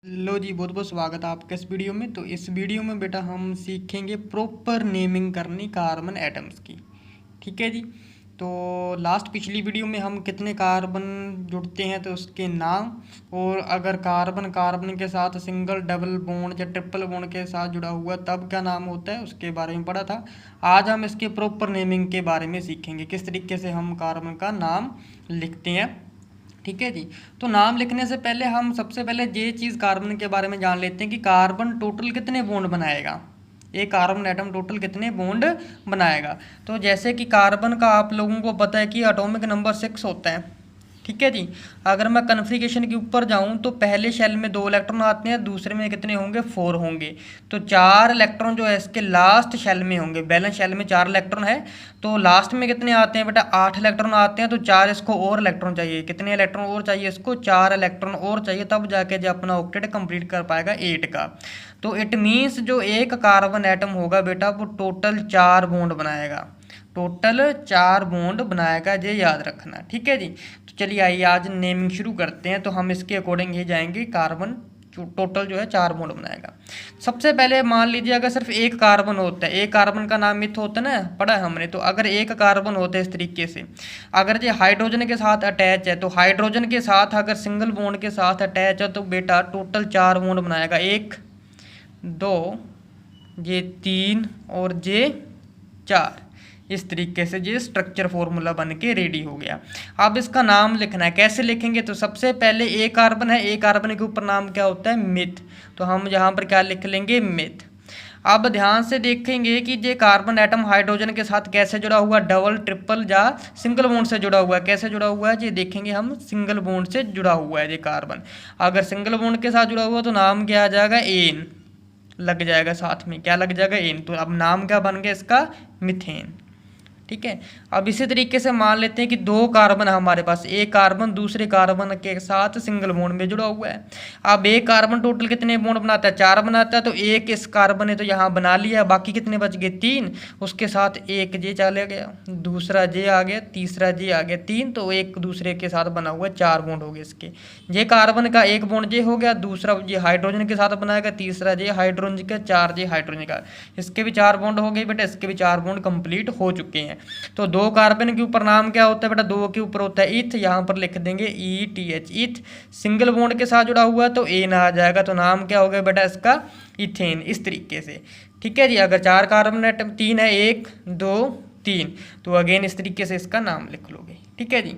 लो जी, बहुत बहुत स्वागत है आपका इस वीडियो में। तो इस वीडियो में बेटा हम सीखेंगे प्रॉपर नेमिंग करनी कार्बन एटम्स की। ठीक है जी। तो लास्ट पिछली वीडियो में हम कितने कार्बन जुड़ते हैं तो उसके नाम, और अगर कार्बन कार्बन के साथ सिंगल डबल बॉन्ड या ट्रिपल बॉन्ड के साथ जुड़ा हुआ तब क्या नाम होता है उसके बारे में पढ़ा था। आज हम इसके प्रॉपर नेमिंग के बारे में सीखेंगे, किस तरीके से हम कार्बन का नाम लिखते हैं। ठीक है जी। तो नाम लिखने से पहले हम सबसे पहले ये चीज़ कार्बन के बारे में जान लेते हैं कि कार्बन टोटल कितने बॉन्ड बनाएगा। एक कार्बन एटम टोटल कितने बॉन्ड बनाएगा। तो जैसे कि कार्बन का आप लोगों को पता है कि एटॉमिक नंबर 6 होता है। ठीक है जी। अगर मैं कन्फिगरेशन के ऊपर जाऊं तो पहले शेल में 2 इलेक्ट्रॉन आते हैं, दूसरे में कितने होंगे 4 होंगे। तो 4 इलेक्ट्रॉन जो है इसके लास्ट शेल में होंगे। बैलेंस शेल में 4 इलेक्ट्रॉन है तो लास्ट में कितने आते हैं बेटा 8 इलेक्ट्रॉन आते हैं। तो 4 इसको और इलेक्ट्रॉन चाहिए। कितने इलेक्ट्रॉन और चाहिए इसको 4 इलेक्ट्रॉन और चाहिए, तब जाके जो अपना ऑक्टेट कंप्लीट कर पाएगा 8 का। तो इट मीन्स जो एक कार्बन एटम होगा बेटा वो टोटल 4 बॉन्ड बनाएगा। टोटल 4 बॉन्ड बनाएगा, ये याद रखना। ठीक है जी। तो चलिए आइए आज नेमिंग शुरू करते हैं। तो हम इसके अकॉर्डिंग ही जाएंगे। कार्बन टोटल जो है 4 बॉन्ड बनाएगा। सबसे पहले मान लीजिए अगर सिर्फ एक कार्बन होता है, एक कार्बन का नाम मिथ होता है ना, पढ़ा है हमने। तो अगर एक कार्बन होता है इस तरीके से, अगर ये हाइड्रोजन के साथ अटैच है तो हाइड्रोजन के साथ अगर सिंगल बॉन्ड के साथ अटैच है तो बेटा टोटल 4 बॉन्ड बनाएगा। 1 2 ये 3 और ये 4। इस तरीके से ये स्ट्रक्चर फॉर्मूला बन के रेडी हो गया। अब इसका नाम लिखना है, कैसे लिखेंगे। तो सबसे पहले ए कार्बन है, ए कार्बन के ऊपर नाम क्या होता है मिथ। तो हम यहाँ पर क्या लिख लेंगे मिथ। अब ध्यान से देखेंगे कि ये कार्बन एटम हाइड्रोजन के साथ कैसे जुड़ा हुआ, डबल ट्रिपल या सिंगल बॉन्ड से जुड़ा हुआ है। कैसे जुड़ा हुआ है ये देखेंगे हम, सिंगल बॉन्ड से जुड़ा हुआ है ये कार्बन। अगर सिंगल बॉन्ड के साथ जुड़ा हुआ तो नाम क्या आ जाएगा एन लग जाएगा, साथ में क्या लग जाएगा एन। तो अब नाम क्या बन गया इसका मिथेन। ठीक है। अब इसी तरीके से मान लेते हैं कि 2 कार्बन है हमारे पास, एक कार्बन दूसरे कार्बन के साथ सिंगल बॉन्ड में जुड़ा हुआ है। अब एक कार्बन टोटल कितने बॉन्ड बनाता है 4 बनाता है। तो एक इस कार्बन ने तो यहाँ बना लिया, बाकी कितने बच गए 3। उसके साथ एक जे चले गया, दूसरा जे आ गया, तीसरा जे आ गया, 3। तो एक दूसरे के साथ बना हुआ 4 बॉन्ड हो गए इसके। ये कार्बन का एक बॉन्ड जे हो गया, दूसरा ये हाइड्रोजन के साथ बनाएगा, तीसरा जे हाइड्रोजन का, 4 जे हाइड्रोजन का। इसके भी 4 बॉन्ड हो गए बेटा, इसके भी 4 बॉन्ड कंप्लीट हो चुके हैं। तो 2 कार्बन के ऊपर नाम क्या होता है बेटा, 2 के ऊपर होता है इथ। यहाँ पर लिख देंगे ETH इथ। सिंगल बॉन्ड के साथ जुड़ा हुआ है तो एन आ जाएगा। तो नाम क्या हो गया बेटा इसका इथेन। इस तरीके से। ठीक है जी। अगर 4 कार्बन एटम 3 है, 1 2 3, तो अगेन इस तरीके से इसका नाम लिख लोगे। ठीक है जी।